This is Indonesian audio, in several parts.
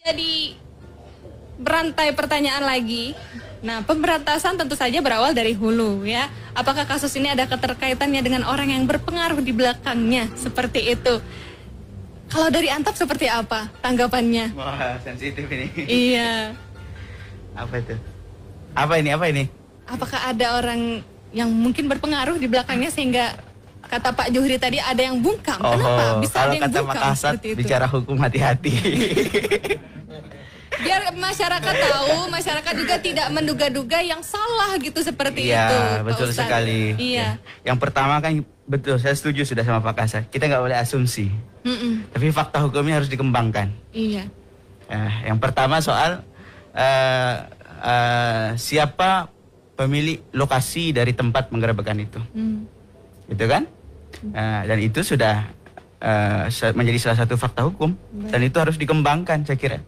Jadi berantai pertanyaan lagi. Nah, pemberantasan tentu saja berawal dari hulu ya. Apakah kasus ini ada keterkaitannya dengan orang yang berpengaruh di belakangnya? Seperti itu. Kalau dari Antap seperti apa tanggapannya? Wah, sensitif ini. Iya. Apa itu? Apa ini? Apakah ada orang yang mungkin berpengaruh di belakangnya sehingga kata Pak Juhri tadi ada yang bungkam? Kenapa bisa ada yang bungkam? Kalau kata Pak Kasat, bicara hukum hati-hati. Biar masyarakat tahu, masyarakat juga tidak menduga-duga yang salah gitu seperti itu. Iya, betul sekali. Iya. Yang pertama kan betul, saya setuju sudah sama Pak Kasat. Kita nggak boleh asumsi. Tapi fakta hukumnya harus dikembangkan. Iya. Yang pertama soal siapa pemilik lokasi dari tempat penggerebekan itu. Gitu kan? Dan itu sudah menjadi salah satu fakta hukum. Dan itu harus dikembangkan saya kira.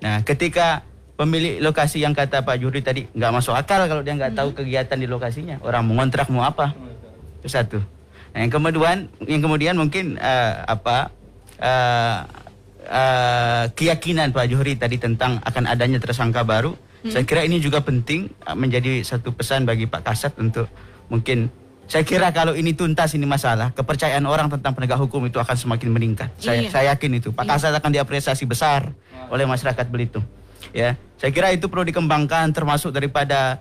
Nah, ketika pemilik lokasi yang kata Pak Juhri tadi nggak masuk akal kalau dia nggak tahu kegiatan di lokasinya, orang mau ngontrak mau apa, itu satu. Nah, yang kemudian mungkin keyakinan Pak Juhri tadi tentang akan adanya tersangka baru, saya kira ini juga penting menjadi satu pesan bagi Pak Kasat untuk mungkin. Saya kira kalau ini tuntas ini masalah, kepercayaan orang tentang penegak hukum itu akan semakin meningkat. Saya yakin itu. Pak Kasat akan diapresiasi besar oleh masyarakat Belitung. Ya, saya kira itu perlu dikembangkan termasuk daripada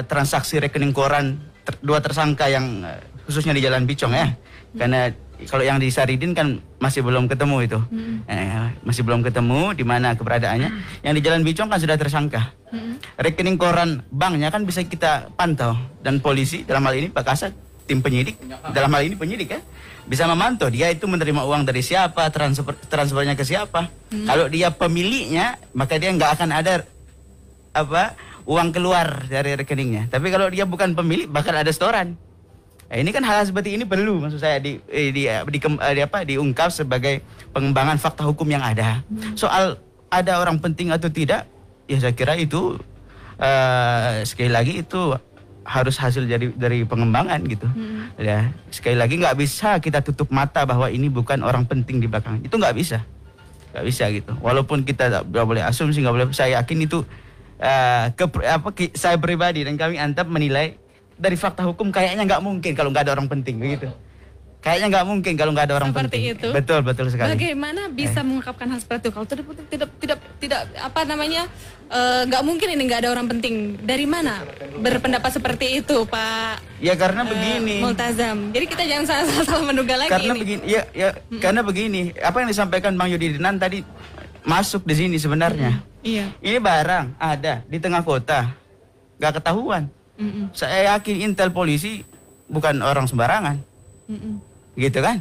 transaksi rekening koran dua tersangka yang khususnya di Jalan Bicong ya. Karena kalau yang di Saridin kan masih belum ketemu itu. Masih belum ketemu di mana keberadaannya. Yang di Jalan Bicong kan sudah tersangka. Rekening koran banknya kan bisa kita pantau. Dan polisi dalam hal ini Pak Kasat, tim penyidik, dalam hal ini penyidik ya, bisa memantau dia itu menerima uang dari siapa, transfernya ke siapa. Kalau dia pemiliknya, maka dia nggak akan ada uang keluar dari rekeningnya. Tapi kalau dia bukan pemilik, bakal ada setoran. Nah, ini kan hal seperti ini perlu maksud saya diungkap sebagai pengembangan fakta hukum yang ada. Soal ada orang penting atau tidak, ya saya kira itu sekali lagi itu harus hasil dari pengembangan gitu. Ya, sekali lagi nggak bisa kita tutup mata bahwa ini bukan orang penting di belakang. Itu nggak bisa gitu. Walaupun kita nggak boleh asumsi, nggak boleh. Saya yakin itu saya pribadi dan kami Antap menilai dari fakta hukum kayaknya nggak mungkin kalau nggak ada orang penting begitu. Kayaknya nggak mungkin kalau nggak ada orang penting. Itu. Betul sekali. Bagaimana bisa mengungkapkan hal seperti itu? Kalau tidak nggak mungkin ini nggak ada orang penting. Dari mana berpendapat seperti itu, Pak? Ya karena begini. Multazam. Jadi kita jangan salah menduga lagi. Karena begini, karena begini. Apa yang disampaikan Bang Yudi Dinan tadi masuk di sini sebenarnya. Iya. Ini barang ada di tengah kota, nggak ketahuan. Saya yakin intel polisi bukan orang sembarangan. Gitu kan?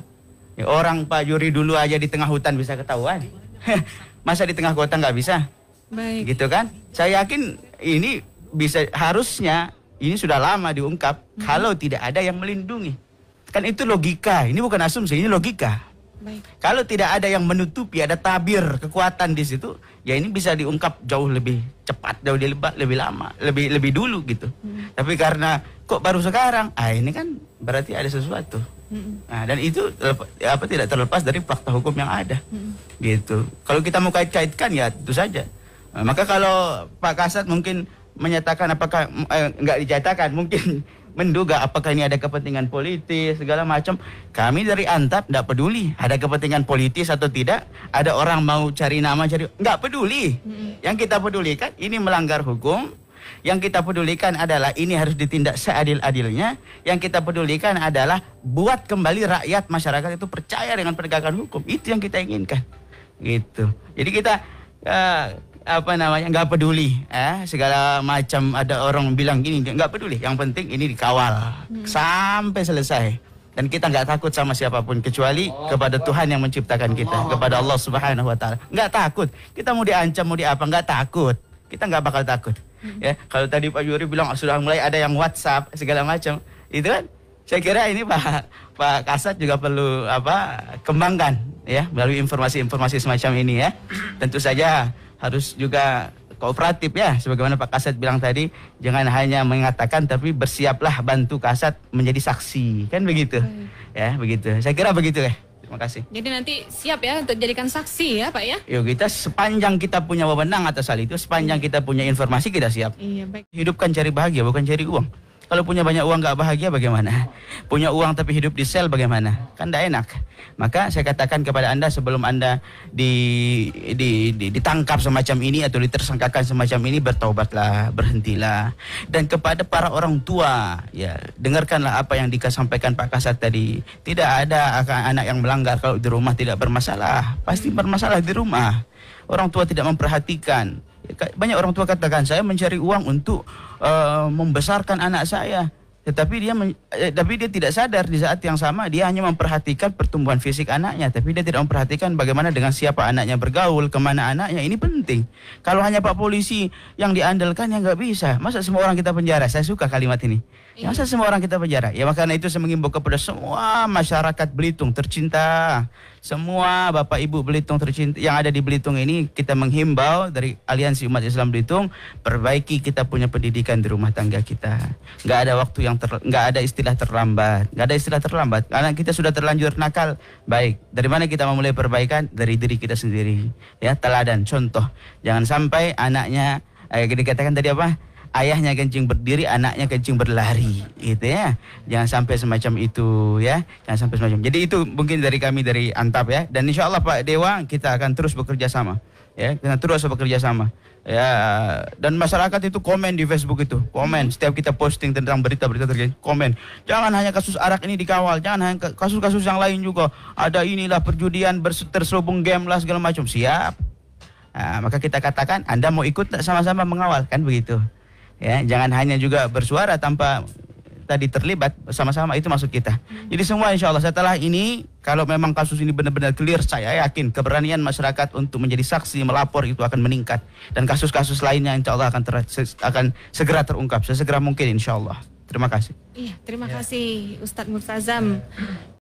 Ya, orang Pak Juhri dulu aja di tengah hutan bisa ketahuan. Masa di tengah kota nggak bisa? Baik. Gitu kan? Saya yakin ini harusnya ini sudah lama diungkap kalau tidak ada yang melindungi. Kan itu logika, ini bukan asumsi, ini logika. Baik. Kalau tidak ada yang menutupi, ada tabir kekuatan di situ, ya ini bisa diungkap jauh lebih cepat, jauh lebih lama, lebih dulu gitu. Tapi karena kok baru sekarang, ini kan berarti ada sesuatu. Nah, dan itu tidak terlepas dari fakta hukum yang ada. Gitu. Kalau kita mau kait-kaitkan ya itu saja. Maka kalau Pak Kasat mungkin menyatakan apakah nggak dinyatakan, mungkin menduga apakah ini ada kepentingan politis segala macam. Kami dari Antap tidak peduli ada kepentingan politis atau tidak, ada orang mau cari nama nggak peduli. Yang kita pedulikan ini melanggar hukum. Yang kita pedulikan adalah ini harus ditindak seadil-adilnya. Yang kita pedulikan adalah buat kembali rakyat masyarakat itu percaya dengan penegakan hukum. Itu yang kita inginkan. Gitu. Jadi kita nggak peduli segala macam, ada orang bilang gini, nggak peduli, yang penting ini dikawal sampai selesai dan kita nggak takut sama siapapun kecuali kepada Tuhan yang menciptakan kita, kepada Allah Subhanahu Wa Taala. Nggak takut, kita mau diancam mau diapa nggak takut, kita nggak bakal takut. Ya, kalau tadi Pak Juhri bilang sudah mulai ada yang WhatsApp segala macam, itu kan saya kira ini Pak Kasat juga perlu kembangkan ya melalui informasi-informasi semacam ini ya. Tentu saja harus juga kooperatif ya, sebagaimana Pak Kasat bilang tadi, jangan hanya mengatakan tapi bersiaplah bantu Kasat menjadi saksi, kan begitu. Ya, begitu. Saya kira begitu ya. Terima kasih. Jadi nanti siap ya untuk jadikan saksi ya Pak ya? Yuk kita sepanjang kita punya wewenang atas hal itu, sepanjang kita punya informasi kita siap. Iya baik. Hidup kan cari bahagia bukan cari uang. Kalau punya banyak uang nggak bahagia bagaimana? Punya uang tapi hidup di sel bagaimana? Kan tidak enak. Maka saya katakan kepada Anda sebelum Anda ditangkap semacam ini atau ditersangkakan semacam ini, bertaubatlah, berhentilah. Dan kepada para orang tua, ya dengarkanlah apa yang disampaikan Pak Kasat tadi. Tidak ada anak yang melanggar kalau di rumah tidak bermasalah. Pasti bermasalah di rumah. Orang tua tidak memperhatikan. Banyak orang tua katakan saya mencari uang untuk membesarkan anak saya, tetapi dia tidak sadar di saat yang sama dia hanya memperhatikan pertumbuhan fisik anaknya, tapi dia tidak memperhatikan bagaimana dengan siapa anaknya bergaul, kemana anaknya. Ini penting. Kalau hanya Pak Polisi yang diandalkan ya nggak bisa. Masa semua orang kita penjara? Saya suka kalimat ini. Ya, masa semua orang kita penjara? Ya makanya itu saya mengimbau kepada semua masyarakat Belitung tercinta, semua Bapak Ibu Belitung tercinta yang ada di Belitung ini, kita menghimbau dari Aliansi Umat Islam Belitung, perbaiki kita punya pendidikan di rumah tangga kita. Nggak ada waktu yang nggak ada istilah terlambat, nggak ada istilah terlambat. Karena kita sudah terlanjur nakal, baik. Dari mana kita memulai perbaikan? Dari diri kita sendiri. Ya, teladan, contoh. Jangan sampai anaknya, dikatakan tadi apa? Ayahnya kencing berdiri, anaknya kencing berlari, gitu ya. Jangan sampai semacam itu, ya. Jangan sampai semacam. Jadi itu mungkin dari kami dari Antap ya. Dan insya Allah Pak Dewa kita akan terus bekerja sama, ya. Kita terus bekerja sama, ya. Dan masyarakat itu komen di Facebook itu, komen setiap kita posting tentang berita-berita terjadi, komen. Jangan hanya kasus arak ini dikawal, jangan hanya kasus-kasus yang lain juga. Ada inilah perjudian terselubung game lah segala macam. Siap. Nah, maka kita katakan Anda mau ikut sama-sama mengawal, kan begitu. Ya, jangan hanya juga bersuara tanpa tadi terlibat sama-sama, itu maksud kita. Jadi semua insya Allah setelah ini, kalau memang kasus ini benar-benar clear, saya yakin keberanian masyarakat untuk menjadi saksi, melapor itu akan meningkat. Dan kasus-kasus lainnya insya Allah akan segera terungkap, sesegera mungkin insya Allah. Terima kasih. Iya, terima kasih Ustadz Multazam.